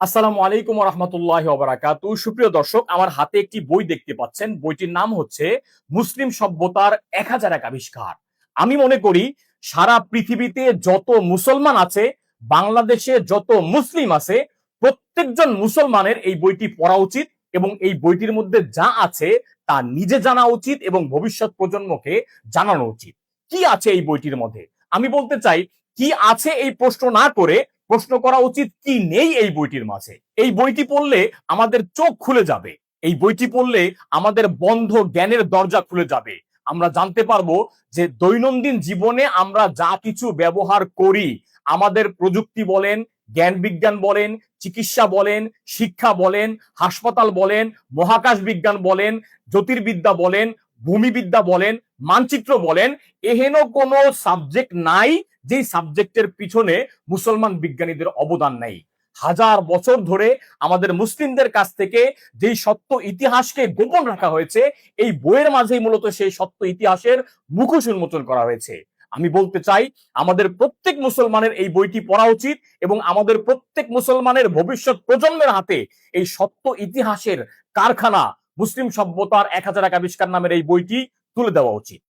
আসসালামু আলাইকুম রহমতুল্লাহ বারাকাতু। সুপ্রিয় দর্শক, আমার হাতে একটি বই দেখতে পাচ্ছেন। বইটির নাম হচ্ছে মুসলিম সভ্যতার 1001 আবিষ্কার। আমি মনে করি সারা পৃথিবীতে যত মুসলমান আছে, বাংলাদেশে যত মুসলিম আছে, প্রত্যেকজন মুসলমানের এই বইটি পড়া উচিত এবং এই বইটির মধ্যে যা আছে তা নিজে জানা উচিত এবং ভবিষ্যৎ প্রজন্মকে জানানো উচিত। কি আছে এই বইটির মধ্যে? আমি বলতে চাই, কি আছে এই প্রশ্ন না করে প্রশ্ন করা উচিত কি নেই এই বইটির মাঝে। এই বইটি পড়লে আমাদের চোখ খুলে যাবে। এই বইটি পড়লে আমাদের বন্ধ জ্ঞানের দরজা খুলে যাবে। আমরা জানতে পারবো যে দৈনন্দিন জীবনে আমরা যা কিছু ব্যবহার করি, আমাদের প্রযুক্তি বলেন, জ্ঞান বিজ্ঞান বলেন, চিকিৎসা বলেন, শিক্ষা বলেন, হাসপাতাল বলেন, মহাকাশ বিজ্ঞান বলেন, জ্যোতির্বিদ্যা বলেন, ভূমিবিদ্যা বলেন, মানচিত্র বলেন, এহেন কোনো সাবজেক্ট নাই যেই সাবজেক্টের পিছনে মুসলমান বিজ্ঞানীদের অবদান নেই। হাজার বছর ধরে আমাদের মুসলিমদের কাছ থেকে যেই সত্য ইতিহাসকে গোপন রাখা হয়েছে, এই বইয়ের মাঝেই মূলত সেই সত্য ইতিহাসের মুখোশ উন্মোচন করা হয়েছে। আমি বলতে চাই, আমাদের প্রত্যেক মুসলমানের এই বইটি পড়া উচিত এবং আমাদের প্রত্যেক মুসলমানের ভবিষ্যৎ প্রজন্মের হাতে এই সত্য ইতিহাসের কারখানা মুসলিম সভ্যতার 1001 আবিষ্কার নামের এই বইটি তুলে দেওয়া উচিত।